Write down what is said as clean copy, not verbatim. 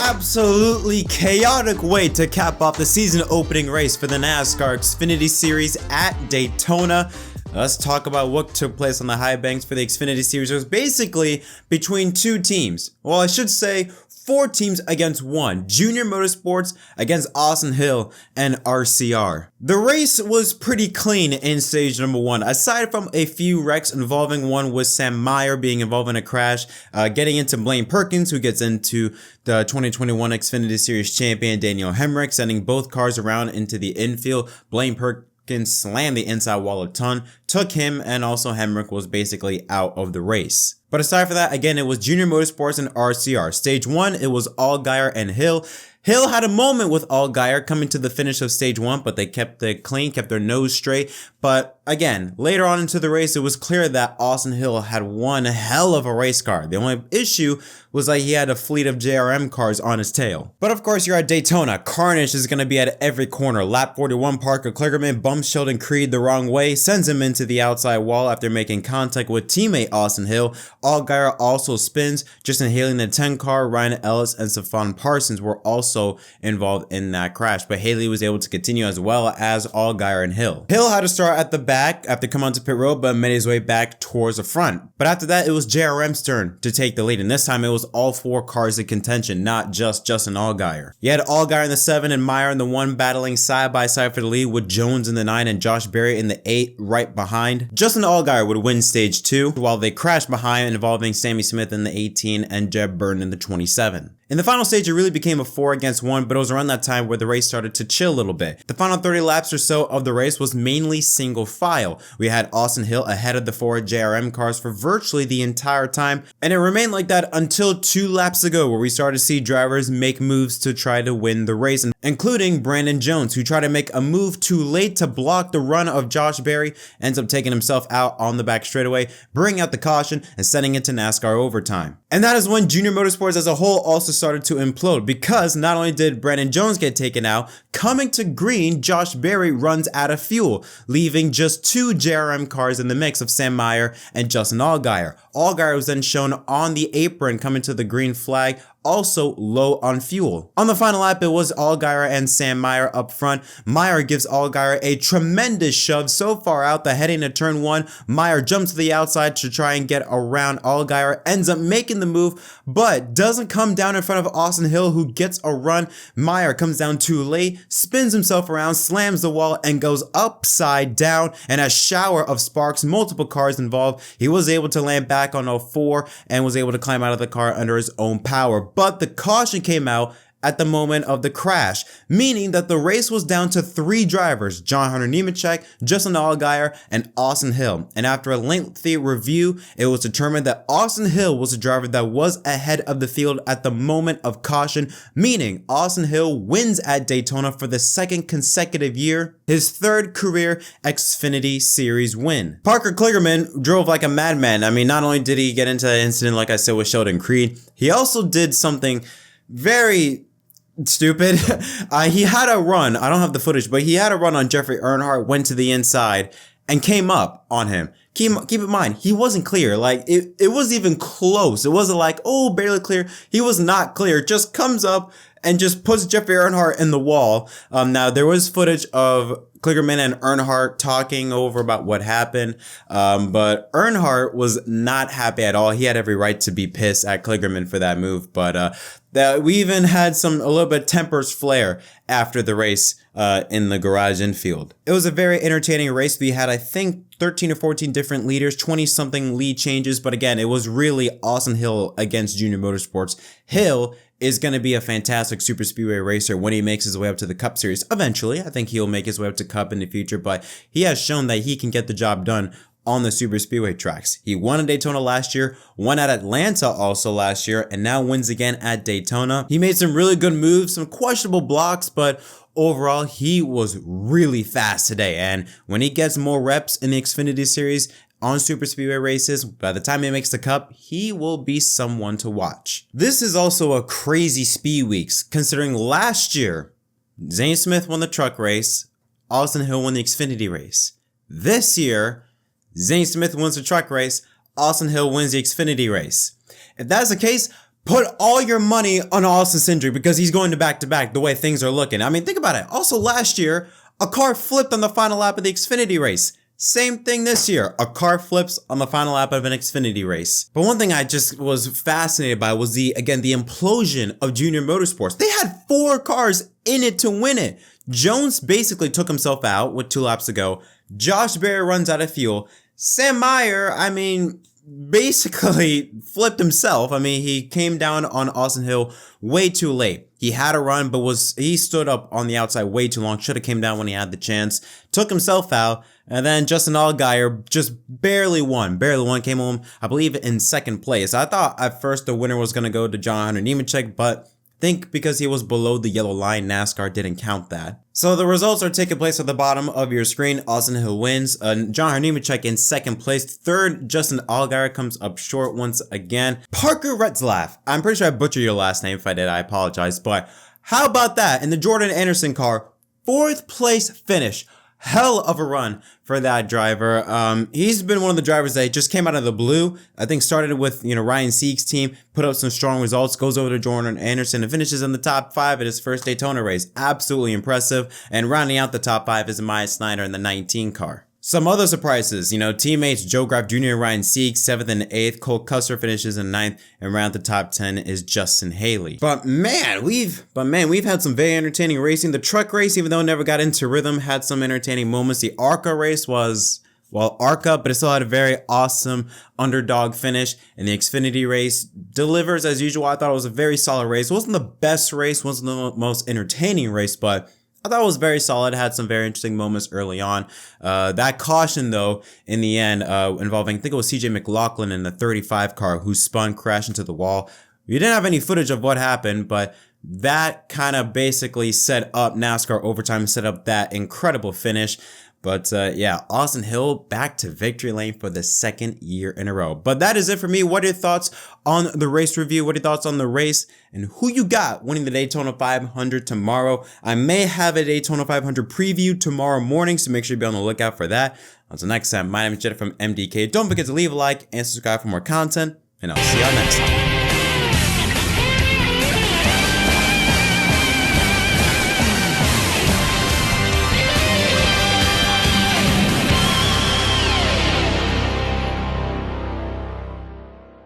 absolutely chaotic way to cap off the season opening race for the NASCAR Xfinity Series at Daytona. Let's talk about what took place on the high banks for the Xfinity Series. It was basically between two teams. Well, I should say 4 teams against 1. Junior Motorsports against Austin Hill and RCR. The race was pretty clean in stage number 1, aside from a few wrecks involving one with Sam Meyer being involved in a crash, getting into Blaine Perkins, who gets into the 2021 Xfinity Series champion Daniel Hemrick, sending both cars around into the infield. Blaine Perkins slammed the inside wall a ton, took him, and also Hemrick was basically out of the race. But aside from that, again, it was Junior Motorsports and RCR. Stage 1, it was Allgaier and Hill. Hill had a moment with Allgaier coming to the finish of stage 1, but they kept it clean, kept their nose straight. But again, later on into the race, it was clear that Austin Hill had one hell of a race car. The only issue was that he had a fleet of JRM cars on his tail. But of course, you're at Daytona. Carnage is going to be at every corner. Lap 41, Parker Kligerman bumps Sheldon Creed the wrong way, sends him into the outside wall after making contact with teammate Austin Hill. Allgaier also spins, just inhaling the 10 car. Ryan Ellis and Stephon Parsons were also involved in that crash, but Haley was able to continue as well as Allgaier and Hill. Hill had to start at the back after coming onto pit road, but made his way back towards the front. But after that, it was JRM's turn to take the lead, and this time it was all 4 cars in contention, not just Justin Allgaier. You had Allgaier in the 7 and Meyer in the 1 battling side by side for the lead, with Jones in the 9 and Josh Berry in the 8 right behind. Justin Allgaier would win stage 2, while they crashed behind, involving Sammy Smith in the 18 and Jeb Burton in the 27. In the final stage, it really became a 4 against 1, but it was around that time where the race started to chill a little bit. The final 30 laps or so of the race was mainly single file. We had Austin Hill ahead of the 4 JRM cars for virtually the entire time, and it remained like that until 2 laps ago, where we started to see drivers make moves to try to win the race, including Brandon Jones, who tried to make a move too late to block the run of Josh Berry, ends up taking himself out on the back straightaway, bringing out the caution and sending it to NASCAR overtime. And that is when Junior Motorsports as a whole also started to implode, because not only did Brandon Jones get taken out, coming to green, Josh Berry runs out of fuel, leaving just 2 JRM cars in the mix of Sam Meyer and Justin Allgaier. Allgaier was then shown on the apron coming to the green flag, also low on fuel. On the final lap, it was Allgaier and Sam Meyer up front. Meyer gives Allgaier a tremendous shove so far out that heading to turn 1, Meyer jumps to the outside to try and get around Allgaier, ends up making the move, but doesn't come down in front of Austin Hill, who gets a run. Meyer comes down too late, spins himself around, slams the wall, and goes upside down, and a shower of sparks, multiple cars involved. He was able to land back on 04 and was able to climb out of the car under his own power. But the caution came out at the moment of the crash, meaning that the race was down to 3 drivers, John Hunter Nemechek, Justin Allgaier, and Austin Hill. And after a lengthy review, it was determined that Austin Hill was the driver that was ahead of the field at the moment of caution, meaning Austin Hill wins at Daytona for the 2nd consecutive year, his 3rd career Xfinity Series win. Parker Kligerman drove like a madman. I mean, not only did he get into that incident, like I said, with Sheldon Creed, he also did something very stupid. He had a run. I don't have the footage, but he had a run on Jeffrey Earnhardt, went to the inside and came up on him. Keep in mind, he wasn't clear. Like, it wasn't even close. It wasn't like, oh, barely clear. He was not clear. Just comes up and just puts Jeffrey Earnhardt in the wall. Now, there was footage of Kligerman and Earnhardt talking over about what happened, but Earnhardt was not happy at all. He had every right to be pissed at Kligerman for that move, but that we even had a little bit of tempers flare after the race in the garage infield. It was a very entertaining race. We had, I think, 13 or 14 different leaders, 20-something lead changes, but again, it was really Austin Hill against Junior Motorsports. Hill is going to be a fantastic super speedway racer when he makes his way up to the Cup Series. Eventually, I think he'll make his way up to Cup in the future, but he has shown that he can get the job done on the super speedway tracks. He won at Daytona last year, won at Atlanta also last year, and now wins again at Daytona. He made some really good moves, some questionable blocks, but overall, he was really fast today. And when he gets more reps in the Xfinity Series on super speedway races, by the time he makes the Cup, he will be someone to watch. This is also a crazy speed weeks, considering last year, Zane Smith won the truck race, Austin Hill won the Xfinity race. This year, Zane Smith wins the truck race, Austin Hill wins the Xfinity race. If that's the case, put all your money on Austin Cindric because he's going to back-to-back the way things are looking. I mean, think about it. Also, last year, a car flipped on the final lap of the Xfinity race. Same thing this year. A car flips on the final lap of an Xfinity race. But one thing I just was fascinated by was the implosion of Junior Motorsports. They had 4 cars in it to win it. Jones basically took himself out with 2 laps to go. Josh Berry runs out of fuel. Sam Meyer, I mean, basically flipped himself. I mean, he came down on Austin Hill way too late. He had a run, but he stood up on the outside way too long. Should have came down when he had the chance. Took himself out. And then Justin Allgaier just barely won. Came home, I believe, in 2nd place. I thought at first the winner was going to go to John Hunter Nemechek, but I think because he was below the yellow line, NASCAR didn't count that. So the results are taking place at the bottom of your screen. Austin Hill wins. John Hunter Nemechek in 2nd place. 3rd, Justin Allgaier comes up short once again. Parker Retzlaff. I'm pretty sure I butchered your last name. If I did, I apologize. But how about that? In the Jordan Anderson car, 4th place finish. Hell of a run for that driver. He's been one of the drivers that just came out of the blue. I think started with, Ryan Sieg's team, put up some strong results, goes over to Jordan Anderson and finishes in the top 5 at his first Daytona race. Absolutely impressive. And rounding out the top 5 is Maya Snyder in the 19 car. Some other surprises, teammates Joe Graf Jr. and Ryan Sieg, 7th and 8th. Cole Custer finishes in 9th, and around the top 10 is Justin Haley. But man, we've had some very entertaining racing. The truck race, even though it never got into rhythm, had some entertaining moments. The ARCA race was, ARCA, but it still had a very awesome underdog finish. And the Xfinity race delivers as usual. I thought it was a very solid race. It wasn't the best race, wasn't the most entertaining race, but I thought it was very solid. Had some very interesting moments early on. That caution, though, in the end, involving, I think it was CJ McLaughlin in the 35 car who spun, crashed into the wall. We didn't have any footage of what happened, but that kind of basically set up NASCAR overtime, set up that incredible finish. But yeah, Austin Hill back to victory lane for the 2nd year in a row. But that is it for me. What are your thoughts on the race review? What are your thoughts on the race? And who you got winning the Daytona 500 tomorrow? I may have a Daytona 500 preview tomorrow morning, so make sure you be on the lookout for that. Until next time, my name is Jett from MDK. Don't forget to leave a like and subscribe for more content, and I'll see y'all next time.